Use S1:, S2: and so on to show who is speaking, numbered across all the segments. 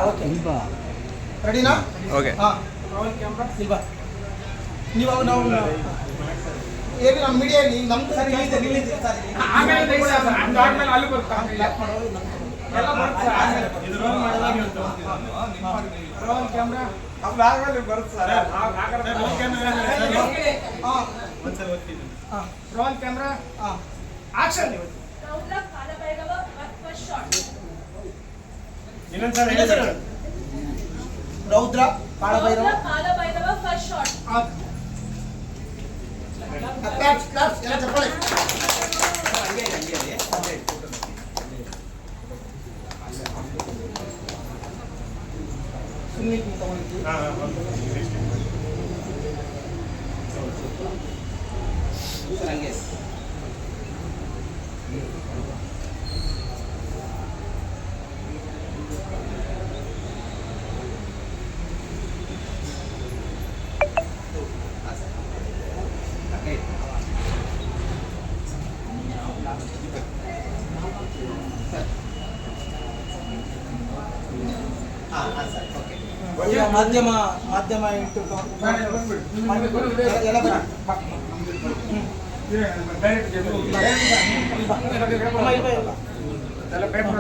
S1: Okay ರೆಡಿನಾ?
S2: Okay.
S1: ಇಲ್ವಾ ನೀವು ನಾವು ಏನು ನಮ್ಮ ಮೀಡಿಯಲ್ಲಿ ನಮ್ದು ಸರಿ ನಿಲ್ಲಿದೆ sir.
S3: Roll camera action.
S1: Raudra Kalabhairava
S4: first shot.
S1: ಈಗ ಮಾಧ್ಯಮ ಇಟ್ಟು ಎಲ್ಲ
S3: ಪೇಪರ್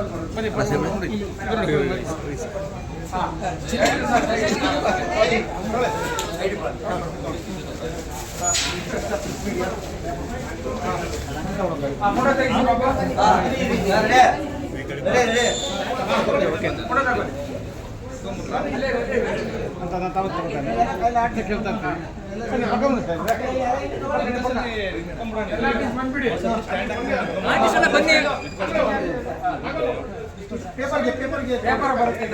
S3: ಬರುತ್ತೆ.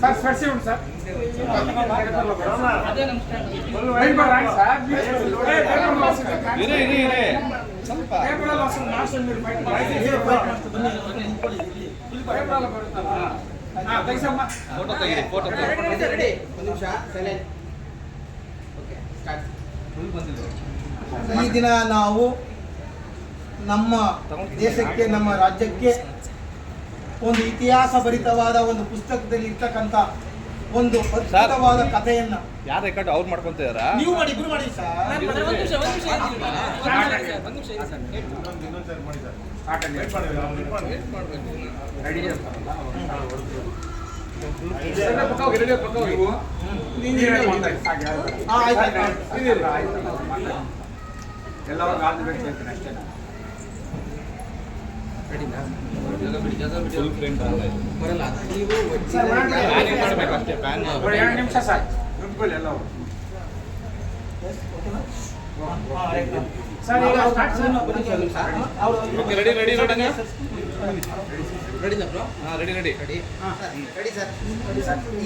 S3: ಸರ್ ಸ್ಪರ್ಶಿ ಉಂಟು ಸರ್.
S1: ಈ ದಿನ ನಾವು ನಮ್ಮ ದೇಶಕ್ಕೆ ನಮ್ಮ ರಾಜ್ಯಕ್ಕೆ ಒಂದು ಇತಿಹಾಸ ಭರಿತವಾದ ಒಂದು ಪುಸ್ತಕದಲ್ಲಿ ಇರ್ತಕ್ಕಂಥ ಒಂದು ಅದ್ಭುತವಾದ ಕಥೆಯನ್ನ
S2: ಯಾರು ರೆಕಾರ್ಡ್ ಅವ್ರು ಮಾಡ್ಕೊಂತಿದಾರಾ?
S1: ನೀವು ಮಾಡಿ ಇಬ್ರು ಮಾಡಿ ಸರ್.
S3: ನಿಮಿಷ ಸರ್.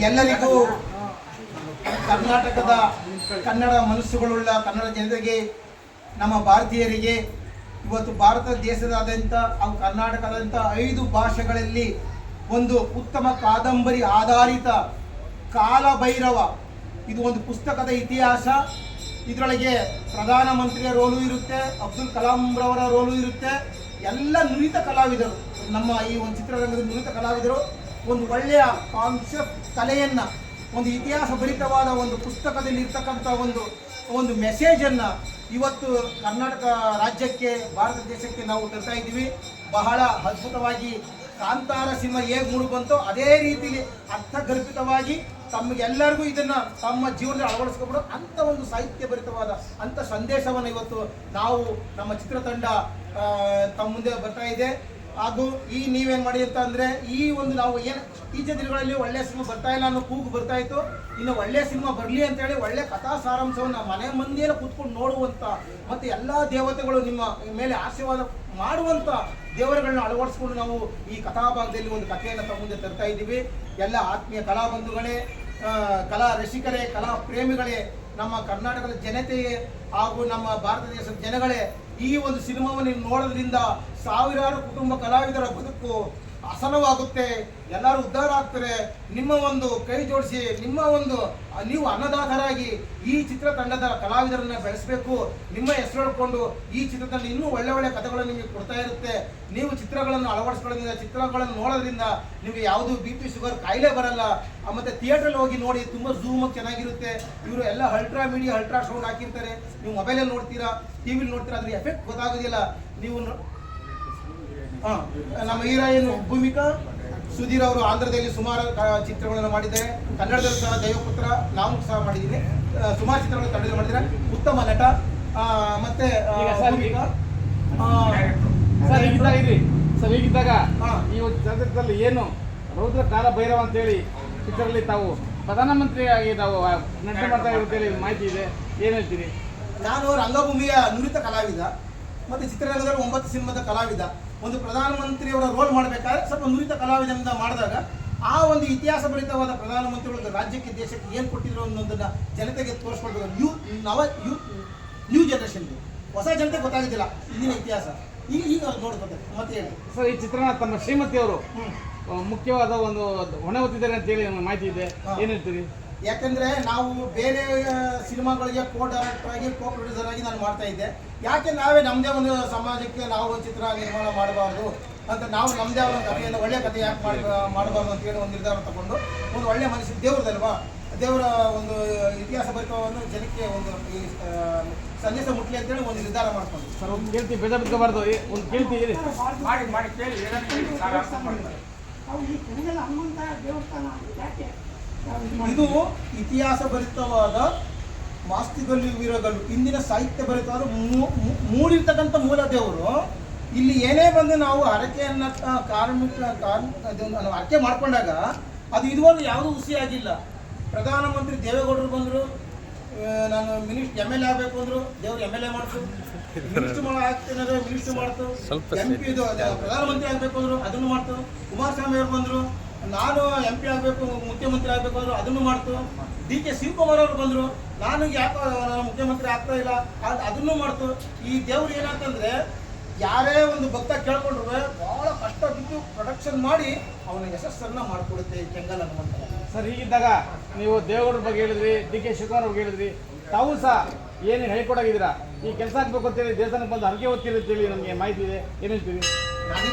S1: ಎಲ್ಲರಿಗೂ ಕರ್ನಾಟಕದ ಕನ್ನಡ ಮನಸ್ಸುಗಳುಳ್ಳ ಕನ್ನಡ ಜನತೆಗೆ, ನಮ್ಮ ಭಾರತೀಯರಿಗೆ ಇವತ್ತು ಭಾರತ ದೇಶದಾದ್ಯಂತ ಹಾಗೂ ಕರ್ನಾಟಕದಾದ್ಯಂತ 5 ಭಾಷೆಗಳಲ್ಲಿ ಒಂದು ಉತ್ತಮ ಕಾದಂಬರಿ ಆಧಾರಿತ ಕಾಲಭೈರವ ಇದು ಒಂದು ಪುಸ್ತಕದ ಇತಿಹಾಸ. ಇದರೊಳಗೆ ಪ್ರಧಾನಮಂತ್ರಿಯ ರೋಲು ಇರುತ್ತೆ, ಅಬ್ದುಲ್ ಕಲಾಂ ರವರ ರೋಲು ಇರುತ್ತೆ. ಎಲ್ಲ ನುರಿತ ಕಲಾವಿದರು, ನಮ್ಮ ಈ ಒಂದು ಚಿತ್ರರಂಗದ ನುರಿತ ಕಲಾವಿದರು ಒಂದು ಒಳ್ಳೆಯ ಕಾನ್ಸೆಪ್ಟ್ ಕಲೆಯನ್ನು, ಒಂದು ಇತಿಹಾಸ ಭರಿತವಾದ ಒಂದು ಪುಸ್ತಕದಲ್ಲಿ ಇರ್ತಕ್ಕಂಥ ಒಂದು ಮೆಸೇಜನ್ನು ಇವತ್ತು ಕರ್ನಾಟಕ ರಾಜ್ಯಕ್ಕೆ, ಭಾರತ ದೇಶಕ್ಕೆ ನಾವು ತರ್ತಾ ಇದ್ದೀವಿ. ಬಹಳ ಅದ್ಭುತವಾಗಿ ಕಾಂತಾರ ಸಿನಿಮಾ ಹೇಗೆ ಮೂಡಿ ಬಂತೋ ಅದೇ ರೀತಿಯಲ್ಲಿ ಅರ್ಥಗರ್ಭಿತವಾಗಿ ತಮಗೆಲ್ಲರಿಗೂ ಇದನ್ನು ತಮ್ಮ ಜೀವನದಲ್ಲಿ ಅಳವಡಿಸ್ಕೊಬಿಡೋ ಅಂಥ ಒಂದು ಸಾಹಿತ್ಯ ಭರಿತವಾದ ಅಂಥ ಸಂದೇಶವನ್ನು ಇವತ್ತು ನಾವು ನಮ್ಮ ಚಿತ್ರತಂಡ ತಮ್ಮ ಮುಂದೆ ಬರ್ತಾ ಇದೆ. ಹಾಗೂ ಈ ನೀವೇನು ಮಾಡಿ ಅಂತ ಅಂದರೆ, ಈ ಒಂದು ನಾವು ಏನು ಇತ್ತೀಚಿನ ದಿನಗಳಲ್ಲಿ ಒಳ್ಳೆಯ ಸಿನಿಮಾ ಬರ್ತಾ ಇಲ್ಲ ಅನ್ನೋ ಕೂಗು ಬರ್ತಾ ಇತ್ತು. ಇನ್ನು ಒಳ್ಳೆಯ ಸಿನಿಮಾ ಬರಲಿ ಅಂತೇಳಿ ಒಳ್ಳೆ ಕಥಾ ಸಾರಾಂಶವನ್ನು ಮನೆ ಮಂದಿಯೆಲ್ಲ ಕೂತ್ಕೊಂಡು ನೋಡುವಂಥ ಮತ್ತು ಎಲ್ಲ ದೇವತೆಗಳು ನಿಮ್ಮ ಮೇಲೆ ಆಶೀರ್ವಾದ ಮಾಡುವಂಥ ದೇವರುಗಳನ್ನ ಅಳವಡಿಸ್ಕೊಂಡು ನಾವು ಈ ಕಥಾಭಾಗದಲ್ಲಿ ಒಂದು ಕಥೆಯನ್ನು ತಮ್ಮ ಮುಂದೆ ತರ್ತಾ ಇದ್ದೀವಿ. ಎಲ್ಲ ಆತ್ಮೀಯ ಕಲಾಬಂಧುಗಳೇ, ಕಲಾ ರಸಿಕರೇ, ಕಲಾ ಪ್ರೇಮಿಗಳೇ, ನಮ್ಮ ಕರ್ನಾಟಕದ ಜನತೆಯೇ ಹಾಗೂ ನಮ್ಮ ಭಾರತ ದೇಶದ ಜನಗಳೇ, ಈ ಒಂದು ಸಿನಿಮಾವನ್ನು ನೋಡೋದ್ರಿಂದ ಸಾವಿರಾರು ಕುಟುಂಬ ಕಲಾವಿದರ ಬದುಕು ಹಸನವಾಗುತ್ತೆ, ಎಲ್ಲರೂ ಉದ್ಧಾರ ಆಗ್ತಾರೆ. ನಿಮ್ಮ ಒಂದು ಕೈ ಜೋಡಿಸಿ, ನಿಮ್ಮ ಒಂದು ನೀವು ಅನ್ನದಾತರಾಗಿ ಈ ಚಿತ್ರತಂಡದ ಕಲಾವಿದರನ್ನ ಬೆಳೆಸಬೇಕು. ನಿಮ್ಮ ಹೆಸರು ಹೇಳ್ಕೊಂಡು ಈ ಚಿತ್ರತಂಡ ಇನ್ನೂ ಒಳ್ಳೆ ಒಳ್ಳೆ ಕಥೆಗಳನ್ನು ನಿಮಗೆ ಕೊಡ್ತಾ ಇರುತ್ತೆ. ನೀವು ಚಿತ್ರಗಳನ್ನು ಅಳವಡಿಸ್ಕೊಳ್ಳೋದ್ರಿಂದ, ಚಿತ್ರಗಳನ್ನು ನೋಡೋದ್ರಿಂದ ನಿಮಗೆ ಯಾವುದು BP ಶುಗರ್ ಕಾಯಿಲೆ ಬರಲ್ಲ. ಮತ್ತೆ ಥಿಯೇಟ್ರಲ್ಲಿ ಹೋಗಿ ನೋಡಿ, ತುಂಬ ಝೂಮಾಗಿ ಚೆನ್ನಾಗಿರುತ್ತೆ. ಇವರು ಎಲ್ಲ ಅಲ್ಟ್ರಾ ಮೀಡಿಯಾ ಅಲ್ಟ್ರಾ ಸೌಂಡ್ ಹಾಕಿರ್ತಾರೆ. ನೀವು ಮೊಬೈಲಲ್ಲಿ ನೋಡ್ತೀರಾ, ಟಿವಿಲಿ ನೋಡ್ತೀರಾ, ಅದ್ರ ಎಫೆಕ್ಟ್ ಗೊತ್ತಾಗೋದಿಲ್ಲ. ನೀವು ನಮ್ಮ ಹೀರೋಯಿನ್ ಭೂಮಿಕಾ ಸುಧೀರ್ ಅವರು ಆಂಧ್ರದಲ್ಲಿ ಸುಮಾರು ಚಿತ್ರಗಳನ್ನು ಮಾಡಿದ್ದಾರೆ. ಕನ್ನಡದಲ್ಲೂ ಸಹ ದೈವಪುತ್ರ ನಾವು ಸಹ ಮಾಡಿದ್ದೀನಿ. ಸುಮಾರು ಚಿತ್ರಗಳನ್ನು ಕನ್ನಡದಲ್ಲಿ ಮಾಡಿದ್ದಾರೆ. ಉತ್ತಮ ನಟ. ಮತ್ತೆ ಭೂಮಿಕಾ
S4: ಸರ್ ಹೀಗಿದ್ದಾಗ ಈ ಒಂದು ಚಲನಚಿತ್ರದಲ್ಲಿ ಏನು ರೌದ್ರ ಕಾಲ ಭೈರವ ಅಂತೇಳಿ ಚಿತ್ರದಲ್ಲಿ ತಾವು ಪ್ರಧಾನಮಂತ್ರಿಯಾಗಿ ತಾವು ನಟನೆ ಮಾಡ್ತಾ ಇರೋಂತೇಳಿ ಮಾಹಿತಿ ಇದೆ, ಏನು ಹೇಳ್ತೀರಿ?
S1: ನಾನು ರಂಗಭೂಮಿಯ ನುರಿತ ಕಲಾವಿದ ಮತ್ತು ಚಿತ್ರರಂಗದಲ್ಲಿ 9 ಸಿನಿಮಾದ ಕಲಾವಿದ. ಒಂದು ಪ್ರಧಾನಮಂತ್ರಿಯವರ ರೋಲ್ ಮಾಡಬೇಕಾದ್ರೆ ಸ್ವಲ್ಪ ನುರಿತ ಕಲಾವಿದರಿಂದ ಮಾಡಿದಾಗ ಆ ಒಂದು ಇತಿಹಾಸ ಭರಿತವಾದ ಪ್ರಧಾನಮಂತ್ರಿಗಳು ರಾಜ್ಯಕ್ಕೆ ದೇಶಕ್ಕೆ ಏನು ಕೊಟ್ಟಿದ್ರು ಅನ್ನೋದನ್ನ ಜನತೆಗೆ ತೋರಿಸ್ಕೊಳ್ಬೇಕು. ನ್ಯೂ ಜನರೇಷನ್ಗೆ, ಹೊಸ ಜನತೆಗೆ ಗೊತ್ತಾಗೋದಿಲ್ಲ ಇಂದಿನ ಇತಿಹಾಸ. ಈಗ ನೋಡ್ಕೊತಾರೆ. ಮತ್ತೆ ಹೇಳಿ
S4: ಸರ್, ಈ ಚಿತ್ರಣ ತಮ್ಮ ಶ್ರೀಮತಿಯವರು ಮುಖ್ಯವಾದ ಒಂದು ಹೊಣೆ ಹೊತ್ತಿದ್ದಾರೆ ಅಂತೇಳಿ ನಮಗೆ ಮಾಹಿತಿ ಇದೆ, ಏನು ಹೇಳ್ತೀರಿ?
S1: ಯಾಕಂದ್ರೆ ನಾವು ಬೇರೆ ಸಿನಿಮಾಗಳಿಗೆ ಕೋ ಡೈರೆಕ್ಟರ್ ಆಗಿ ಕೋ ಪ್ರೊಡ್ಯೂಸರ್ ಆಗಿ ನಾನು ಮಾಡ್ತಾ ಇದ್ದೆ. ಯಾಕೆ ನಾವೇ ನಮ್ಮದೇ ಒಂದು ಸಮಾಜಕ್ಕೆ ನಾವು ಒಂದು ಚಿತ್ರ ನಿರ್ಮಾಣ ಮಾಡಬಾರ್ದು ಅಂತ ನಾವು ನಮ್ಮದೇ ಒಂದು ಕಥೆಯನ್ನು ಒಳ್ಳೆ ಕಥೆ ಯಾಕೆ ಮಾಡಬಾರ್ದು ಅಂತೇಳಿ ಒಂದು ನಿರ್ಧಾರ ತಗೊಂಡು ಒಂದು ಒಳ್ಳೆ ಮನಸ್ಸು ದೇವ್ರದಲ್ವಾ, ದೇವರ ಒಂದು ಇತಿಹಾಸ ಭರಿತವನ್ನು ಜನಕ್ಕೆ ಒಂದು ಸಂದೇಶ ಮುಟ್ಲಿ ಅಂತೇಳಿ ಒಂದು ನಿರ್ಧಾರ ಮಾಡ್ಕೊಂಡು
S4: ಸರ್, ಒಂದು ಕೇಳ್ತಿ ಬೇಜಾರು ಬಿಟ್ಕೋಬಾರ್ದು, ಒಂದು ಕೇಳ್ತೀವಿ
S3: ಮಾಡಿ ಕೇಳಿ
S1: ಇದು ಇತಿಹಾಸ ಭರಿತವಾದ ವಾಸ್ತುಗಲ್ಲು ವೀರಗಲ್ಲು, ಇಂದಿನ ಸಾಹಿತ್ಯ ಭರಿತವಾದ ಮೂಡಿರ್ತಕ್ಕಂಥ ಮೂಲ ದೇವರು. ಇಲ್ಲಿ ಏನೇ ಬಂದು ನಾವು ಹರಕೆಯನ್ನು ಹರಕೆ ಮಾಡ್ಕೊಂಡಾಗ ಅದು ಇದುವರೆಗೂ ಯಾವುದೂ ಹುಸಿಯಾಗಿಲ್ಲ. ಪ್ರಧಾನಮಂತ್ರಿ ದೇವೇಗೌಡರು ಬಂದರು, ನಾನು MLA ಆಗಬೇಕು ಅಂದರು, ದೇವರು MLA ಮಾಡ್ತು. ಮಿನಿಸ್ಟರ್ ಆಗ್ತೀನಿ ಅಂದರೆ ಮಿನಿಸ್ಟರ್ ಮಾಡ್ತು. MP ಇದು ಪ್ರಧಾನಮಂತ್ರಿ ಆಗಬೇಕು ಅಂದರು, ಅದನ್ನು ಮಾಡ್ತು. ಕುಮಾರಸ್ವಾಮಿ ಅವರು ಬಂದರು, ನಾನು MP ಆಗಬೇಕು, ಮುಖ್ಯಮಂತ್ರಿ ಆಗಬೇಕು ಅಂದರು, ಅದನ್ನು ಮಾಡ್ತು. DK ಶಿವಕುಮಾರ್ ಅವರು ಬಂದರು, ನಾನು ಯಾಕೋ ನಾನು ಮುಖ್ಯಮಂತ್ರಿ ಆಗ್ತಾ ಇಲ್ಲ, ಅದನ್ನು ಮಾಡ್ತು. ಈ ದೇವ್ರು ಏನಂತಂದರೆ ಯಾರೇ ಒಂದು ಭಕ್ತ ಕೇಳ್ಕೊಂಡ್ರು ಭಾಳ ಕಷ್ಟ ಬಿದ್ದು ಪ್ರೊಡಕ್ಷನ್ ಮಾಡಿ ಅವನ ಯಶಸ್ಸನ್ನು ಮಾಡಿಕೊಡುತ್ತೆ ಕೆಂಗಲ್ ಅನ್ನುವಂಥ.
S4: ಸರ್, ಹೀಗಿದ್ದಾಗ ನೀವು ದೇವರ ಬಗ್ಗೆ ಹೇಳಿದ್ರಿ, DK ಶಿವಕುಮಾರ್ ಬಗ್ಗೆ ಹೇಳಿದ್ರಿ, ತಾವು ಸಹ ಏನು ಹೇಳ್ಕೊಡಾಗಿದ್ದೀರಾ, ಈ ಕೆಲಸ ಆಗಬೇಕು ಅಂತೇಳಿ ದೇವಸ್ಥಾನಕ್ಕೆ ಬಂದು ಹರಕೆ ಹೊತ್ತಿರಿ ಅಂತೇಳಿ ನಮಗೆ ಮಾಹಿತಿ ಇದೆ, ಏನು ಹೇಳ್ತೀವಿ?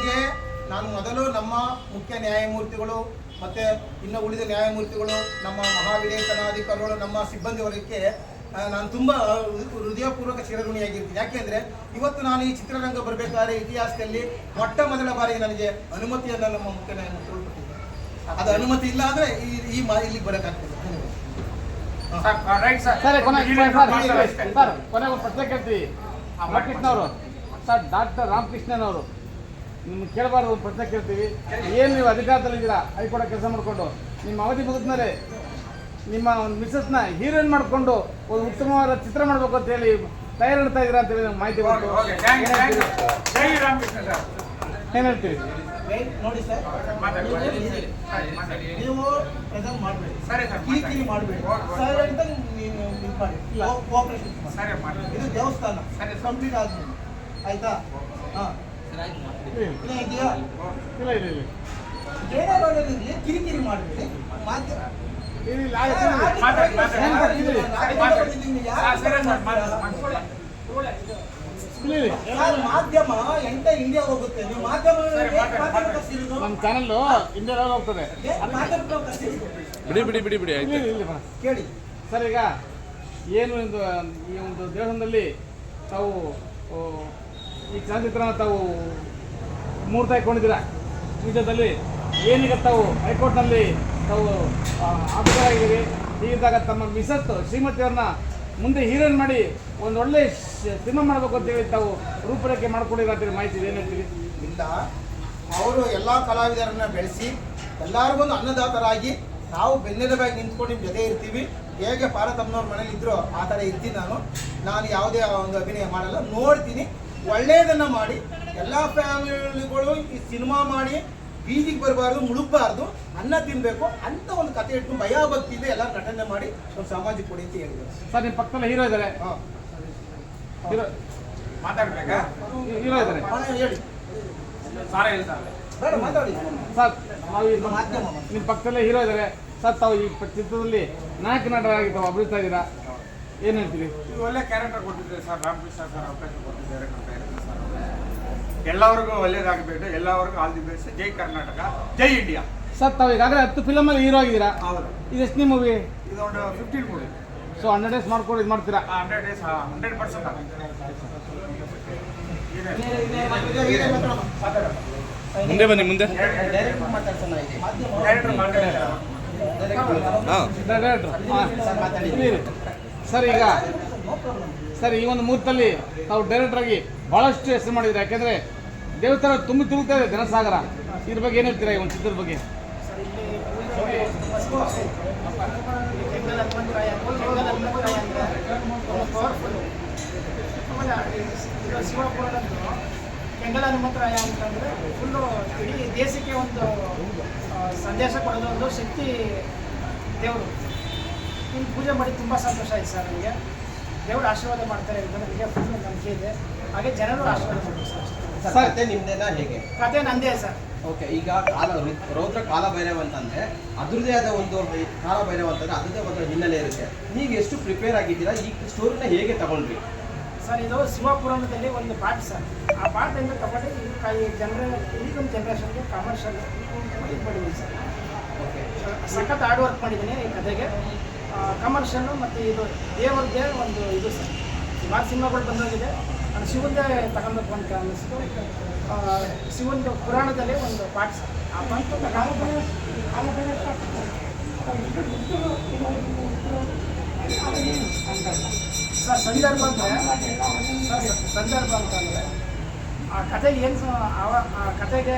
S1: ನಾನು ಮೊದಲು ನಮ್ಮ ಮುಖ್ಯ ನ್ಯಾಯಮೂರ್ತಿಗಳು ಮತ್ತು ಇನ್ನು ಉಳಿದ ನ್ಯಾಯಮೂರ್ತಿಗಳು, ನಮ್ಮ ಮಹಾವಿಲೇಖನಾಧಿಕಾರಿಗಳು, ನಮ್ಮ ಸಿಬ್ಬಂದಿ ವರ್ಗಕ್ಕೆ ನಾನು ತುಂಬ ಹೃದಯಪೂರ್ವಕ ಚಿರಋಣಿಯಾಗಿರ್ತೀನಿ. ಯಾಕೆಂದರೆ ಇವತ್ತು ನಾನು ಈ ಚಿತ್ರರಂಗ ಬರಬೇಕಾದ್ರೆ ಇತಿಹಾಸದಲ್ಲಿ ಮೊಟ್ಟ ಮೊದಲ ಬಾರಿಗೆ ನನಗೆ ಅನುಮತಿಯನ್ನು ನಮ್ಮ ಮುಖ್ಯ ನ್ಯಾಯಮೂರ್ತಿಗಳು ಕೊಟ್ಟಿದ್ದಾರೆ. ಅದು ಅನುಮತಿ ಇಲ್ಲ ಅಂದರೆ ಇಲ್ಲಿಗೆ ಬರೋಕ್ಕಾಗ್ತದೆ.
S4: ಸರ್, ಕೊನೆಗೆ ಒಂದು ಪ್ರಶ್ನೆ ಕೇಳ್ತೀವಿ. ರಾಮಕೃಷ್ಣ ಅವರು, ಸರ್, ಡಾಕ್ಟರ್ ರಾಮಕೃಷ್ಣನ್ ಅವರು ನಿಮ್ಗೆ ಕೇಳಬಾರ್ದು ಒಂದು ಪ್ರಶ್ನೆ ಕೇಳ್ತೀವಿ. ಏನು ನೀವು ಅಧಿಕಾರದಲ್ಲಿದ್ದೀರಾ, ಹೈಕೋರ್ಟ್ ಕೆಲಸ ಮಾಡಿಕೊಂಡು ನಿಮ್ಮ ಅವಧಿ ಮುಗಿದ್ಮೇಲೆ ನಿಮ್ಮ ಒಂದು ಮಿಸಸ್ನ ಹೀರೋಯಿನ್ ಮಾಡಿಕೊಂಡು ಒಂದು ಉತ್ತಮವಾದ ಚಿತ್ರ ಮಾಡಬೇಕು ಅಂತ ಹೇಳಿ ತಯಾರಿ ಮಾಡ್ತಾ ಇದ್ದೀರಾ ಅಂತೇಳಿ ನಮ್ಗೆ ಮಾಹಿತಿ ಬಂತು. ಏನು ಹೇಳ್ತೀವಿ?
S1: ನೋಡಿ ಸರ್, ನೀವು ಪ್ರೆಸೆಂಟ್ ಮಾಡಬೇಡಿ, ಕಿರಿಕಿರಿ ಮಾಡಬೇಡಿ, ಸೈಲೆಂಟ್ ಮಾಡಿ. ಇದು ದೇವಸ್ಥಾನ ಕಂಪ್ಲೀಟ್ ಆದ್ಮೇಲೆ ಆಯ್ತಾ? ಹಾಂ, ಇದೆಯಾ?
S4: ಇಲ್ಲ ಇಲ್ಲ ಇಲ್ಲ
S1: ಏನಾದ್ರು ಕಿರಿಕಿರಿ ಮಾಡಬೇಡಿ. ಮಾಧ್ಯಮ ಇಂಡಿಯಾ ಹೋಗುತ್ತೆ. ನೀವು ಮಾಧ್ಯಮ
S4: ನಮ್ಮ ಚಾನಲ್ ಇಂಡಿಯಾ ಹೋಗ್ತದೆ.
S2: ಬಿಡಿ ಆಯ್ತು
S1: ಕೇಳಿ
S4: ಸರ್, ಈಗ ಏನು ಈ ಒಂದು ದೇವಸ್ಥಾನದಲ್ಲಿ ತಾವು ಈ ಚಲನಚಿತ್ರನ ತಾವು ಮೂರ್ತ ಇಟ್ಕೊಂಡಿದ್ದೀರಾ. ವಿಷಯದಲ್ಲಿ ಏನೀಗ ತಾವು ಹೈಕೋರ್ಟ್ನಲ್ಲಿ ತಾವು ಆಫೀಸರಾಗಿದ್ದೀರಿ. ಹೀಗಿದ್ದಾಗ ತಮ್ಮ ಮಿಸಸ್ ಶ್ರೀಮತಿಯವ್ರನ್ನ ಮುಂದೆ ಹೀರೋಯಿನ್ ಮಾಡಿ ಒಂದು ಒಳ್ಳೆ ಸಿನಿಮಾ ಮಾಡಬೇಕು ಅಂತೇಳಿ ತಾವು ರೂಪರೇಖೆ ಮಾಡ್ಕೊಂಡಿರೋ ಅಂತೇಳಿ ಮಾಹಿತಿ ಏನು ಹೇಳ್ತೀವಿ?
S1: ಇಲ್ಲ, ಅವರು ಎಲ್ಲ ಕಲಾವಿದರನ್ನ ಬೆಳೆಸಿ ಎಲ್ಲರಿಗೊಂದು ಅನ್ನದಾತರಾಗಿ ನಾವು ಬೆನ್ನೆಲುಬಾಗಿ ನಿಂತ್ಕೊಂಡು ನಿಮ್ಮ ಜೊತೆ ಇರ್ತೀವಿ. ಹೇಗೆ ಪಾರ್ವತಮ್ಮನವ್ರ ಮನೇಲಿ ಇದ್ರೋ ಆ ಥರ ಇರ್ತೀನಿ. ನಾನು ಯಾವುದೇ ಒಂದು ಅಭಿನಯ ಮಾಡಲ್ಲ, ನೋಡ್ತೀನಿ, ಒಳ್ಳೆಯದನ್ನು ಮಾಡಿ. ಎಲ್ಲ ಫ್ಯಾಮಿಲಿಗಳು ಈ ಸಿನಿಮಾ ಮಾಡಿ ಬೀದಿಗೆ ಬರಬಾರ್ದು, ಮುಳುಗಬಾರ್ದು, ಅನ್ನ ತಿನ್ನಬೇಕು ಅಂತ ಒಂದು ಕತೆ ಇಟ್ಕೊಂಡು ಭಯ ಭಕ್ತಿಯಿಂದ ಎಲ್ಲ ನಟನೆ ಮಾಡಿ ಒಂದು ಸಮಾಜಕ್ಕೆ ಕೊಡಿ ಅಂತ ಹೇಳಿದ್ರು.
S4: ಸರ್, ನಿಮ್ಮ ಪಕ್ಕದಲ್ಲಿ ಹೀರೋ ಇದ್ದಾರೆ,
S3: ಮಾತಾಡ್ಬೇಕಾ?
S4: ಹೀರೋ ಇದ್ದಾರೆ,
S1: ಹೇಳಿ.
S3: ಸಾರ ಹೇಳ್ತಾರೆ
S1: ಬೇಡ ಮಾತಾಡಿ.
S4: ಸರ್ ನಾವು ಈ
S1: ಮಾಧ್ಯಮ.
S4: ನಿಮ್ಮ ಪಕ್ಕದಲ್ಲೇ ಹೀರೋ ಇದ್ದಾರೆ ಸರ್. ತಾವು ಈ ಚಿತ್ರದಲ್ಲಿ ನಾಯಕ ನಟರಾಗಿ ತಾವು ಅಭಿನಯಿಸ್ತಾ ಇದ್ದೀರಾ, ಏನು ಹೇಳ್ತೀರಿ?
S3: ಇದು ಒಳ್ಳೆ ಕ್ಯಾರೆಕ್ಟರ್ ಕೊಟ್ಟಿದ್ದಾರೆ ಸರ್. ರಾಮಕೃಷ್ಣ ಸರ್ ಅವಕಾಶ ಕೊಟ್ಟಿದ್ದಾರೆ ಸರ್. ಎಲ್ಲರಿಗೂ ಒಳ್ಳೇದಾಗಬೇಕು, ಎಲ್ಲರಿಗೂ all the best. Jai Karnataka, Jai India.
S4: Sir ತಾವು ಈಗಾಗಲೇ 10 ಫಿಲಮಲ್ಲಿ ಹೀರೋ ಆಗಿದ್ದೀರಾ.
S3: ಹೌದು,
S4: ಇದೆಷ್ಟು ನಿಮ್ಮ ಮೂವಿ?
S3: ಇದೊಂದು 15 ಮೂವಿ.
S4: ಸೊ 100 ಡೇಸ್ ಮಾಡ್ಕೊಂಡು ಇದು ಮಾಡ್ತೀರಾ?
S3: 100 ಡೇಸ್ 100%
S2: ಮುಂದೆ ಬನ್ನಿ, ಮುಂದೆ.
S3: ಡೈರೆಕ್ಟರ್
S2: ಹಾಂ,
S4: ಡೈರೆಕ್ಟ್ರು ಸರ್. ಈಗ ಸರ್ ಈ ಒಂದು ಮುಹೂರ್ತದಲ್ಲಿ ತಾವು ಡೈರೆಕ್ಟರ್ ಆಗಿ ಬಹಳಷ್ಟು ಹೆಸರು ಮಾಡಿದ್ದೀರಾ. ಯಾಕೆಂದರೆ ದೇವಸ್ಥಾನ ತುಂಬಿ ತುಳುಕ್ತಾ ಇದೆ ಜನಸಾಗರ. ಇದ್ರ ಬಗ್ಗೆ ಏನು ಹೇಳ್ತೀರಾ, ಈ ಒಂದು ಚಿತ್ರದ ಬಗ್ಗೆ?
S5: ಕೆಂಗಲ್ ಹನುಮಂತರಾಯ ಅಂತಂದರೆ ಫುಲ್ಲು ಇಡೀ ದೇಶಕ್ಕೆ ಒಂದು ಸಂದೇಶ ಕೊಡೋದು ಒಂದು ಶಕ್ತಿ ದೇವರು. ಇಲ್ಲಿ ಪೂಜೆ ಮಾಡಿ ತುಂಬ ಸಂತೋಷ ಆಯ್ತು ಸರ್. ನನಗೆ ದೇವರು ಆಶೀರ್ವಾದ ಮಾಡ್ತಾರೆ ಅಂತ ನನಗೆ ಫುಲ್ ನಂಬಿಕೆ ಇದೆ. ಹಾಗೆ ಜನರು ಆಶೀರ್ವಾದ ಮಾಡ್ತಾರೆ ಸರ್.
S6: ಸರ್ ಕತೆ ನಿಮ್ದೇನಾ ಹೇಗೆ?
S5: ಕತೆ ನಂದೇ ಸರ್.
S6: ಓಕೆ, ಈಗ ರೌದ್ರ ಕಾಲಭೈರವ ಅಂತಂದ್ರೆ ಅದ್ರದ್ದೇ ಆದ ಒಂದು ಕಾಲಭೈರವ ಅಂತಂದ್ರೆ ಅದ್ರದ್ದೇ ಒಂದು ಹಿನ್ನೆಲೆ ಇರುತ್ತೆ. ನೀವು ಎಷ್ಟು ಪ್ರಿಪೇರ್ ಆಗಿದ್ದೀರಾ? ಈ ಸ್ಟೋರಿನ ಹೇಗೆ ತಗೊಂಡ್ರಿ?
S5: ಸರ್ ಇದು ಶಿವಪುರಾಣದಲ್ಲಿ ಒಂದು ಪಾಠ ಸರ್. ಆ ಪಾಠದಿಂದ ತಗೊಂಡು ಈಗಿನ ಜನ್ರೇಷನ್ಗೆ ಕಮರ್ಷಿಯಲ್ ಇದು ಮಾಡಿದ್ದೀನಿ ಸರ್.
S6: ಓಕೆ,
S5: ಸಖತ್ ಹಾರ್ಡ್ ವರ್ಕ್ ಮಾಡಿದ್ದೀನಿ ಈ ಕತೆಗೆ. ಕಮರ್ಷಿಯಲ್ಲು ಮತ್ತು ಇದು ದೇವರದ್ದೇ ಒಂದು ಇದು ಸರ್. ಸುಮಾರು ಸಿನಿಮಾಗಳು ಬಂದೋಗಿದೆ. ನಾನು ಶಿವಂದೇ ತಗೊಳ್ಬೇಕು ಅಂತ ಅನ್ನಿಸ್ತು. ಶಿವಂದು ಪುರಾಣದಲ್ಲಿ ಒಂದು ಪಾಠ ಸರ್. ಆ ಪಾಠ ಸರ್ ಸಂದರ್ಭ ಅಂತಂದರೆ ಆ ಕತೆಗೆ ಏನು ಆ ಕತೆಗೆ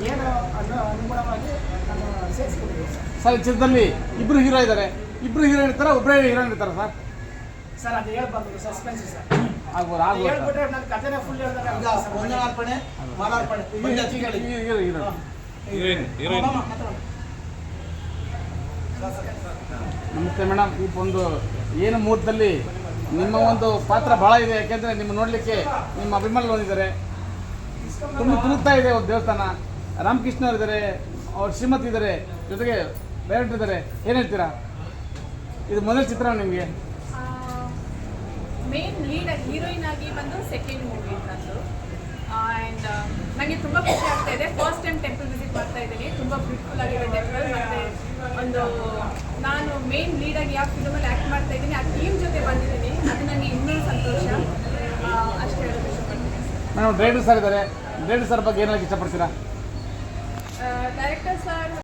S5: ಏನು ಅನುಗುಣವಾಗಿ ನಾನು ಸೇರಿಸ್ಕೊಂಡಿದ್ದೀನಿ ಸರ್.
S4: ಸರ್ ಈ ಚಿತ್ರದಲ್ಲಿ ಇಬ್ಬರು ಹೀರೋ ಇದ್ದಾರೆ. ಇಬ್ಬರು ಹೀರೋಯಿನ್ ಇರ್ತಾರೆ, ಒಬ್ಬರೇ ಹೀರೋಯಿನ್ ಇರ್ತಾರೆ ಸರ್.
S5: ಸರ್ ಅದು ಹೇಳ್ಬಾರ್ದು, ಸಸ್ಪೆನ್ಸ್ ಸರ್.
S4: ಆಗ್ಬೋದು ಆಗ್ಬೋದು ಸರ್.
S5: ಹೇಳ್ಬಿಟ್ರೆ ನನ್ನ ಕತೆನೇ ಫುಲ್
S1: ಈಗ ಪುಣ್ಯಾರ್ಪಣೆ ಮಾಲಾರ್ಪಣೆ ಪಂಚಾಯತಿಗಳಿಗೆ.
S2: ಹೀರೋಯಿನ್ ಹೀರೋಯಿನ್
S4: ನಮಸ್ತೆ ಮೇಡಮ್. ಈ ಒಂದು ಏನು ಮುಹೂರ್ತದಲ್ಲಿ ನಿಮ್ಮ ಒಂದು ಪಾತ್ರ ಭಾಳ ಇದೆ. ಯಾಕೆಂದರೆ ನಿಮ್ಮ ನೋಡಲಿಕ್ಕೆ ನಿಮ್ಮ ಅಭಿಮಾನಿಗಳು ಬಂದಿದ್ದಾರೆ. ತುಂಬ ತುಳುಕ್ತಾ ಇದೆ ಒಂದು ದೇವಸ್ಥಾನ. ರಾಮಕೃಷ್ಣ ಅವರಿದ್ದಾರೆ, ಅವ್ರ ಶ್ರೀಮತಿ ಇದ್ದಾರೆ, ಜೊತೆಗೆ ಡೈರೆಕ್ಟರ್ ಇದ್ದಾರೆ. ಏನು ಹೇಳ್ತೀರಾ? ಇದು ಮೊದಲ ಚಿತ್ರ ನಿಮಗೆ?
S7: ಮೇನ್ ಲೀಡ್ ಹೀರೋಯಿನ್ ಆಗಿ ಬಂದು ಸೆಕೆಂಡ್ ಮೂವಿ ನಂದು. ಆ್ಯಂಡ್ ನನಗೆ ತುಂಬ ಖುಷಿ ಆಗ್ತಾ ಇದೆ. ಫಸ್ಟ್ ಟೈಮ್ ಟೆಂಪಲ್ ವಿಸಿಟ್ ಮಾಡ್ತಾ ಇದ್ದೀನಿ. ತುಂಬ ಬ್ಯೂಟಿಫುಲ್ ಆಗಿದೆ ಟೆಂಪಲ್. ಮತ್ತು ಒಂದು ನಾನು ಮೇನ್ ಲೀಡಾಗಿ ಯಾವ ಫಿಲ್ಮಲ್ಲಿ ಆ್ಯಕ್ಟ್ ಮಾಡ್ತಾ ಇದ್ದೀನಿ ಆ ಟೀಮ್ ಜೊತೆ ಬಂದಿದ್ದೀನಿ. ಅದು ನನಗೆ ಇನ್ನೂ ಸಂತೋಷ. ಅಷ್ಟು ಹೇಳೋದು ಇಷ್ಟಪಡ್ತೀನಿ.
S4: ಮೇಡಮ್ ಡೈರೆಕ್ಟರ್ ಸರ್ ಇದ್ದಾರೆ. ಡೈರೆಕ್ಟರ್ ಸರ್ ಬಗ್ಗೆ ಏನು ಹೇಳಕ್ಕೆ ಇಷ್ಟಪಡ್ತೀರಾ?
S7: Director sir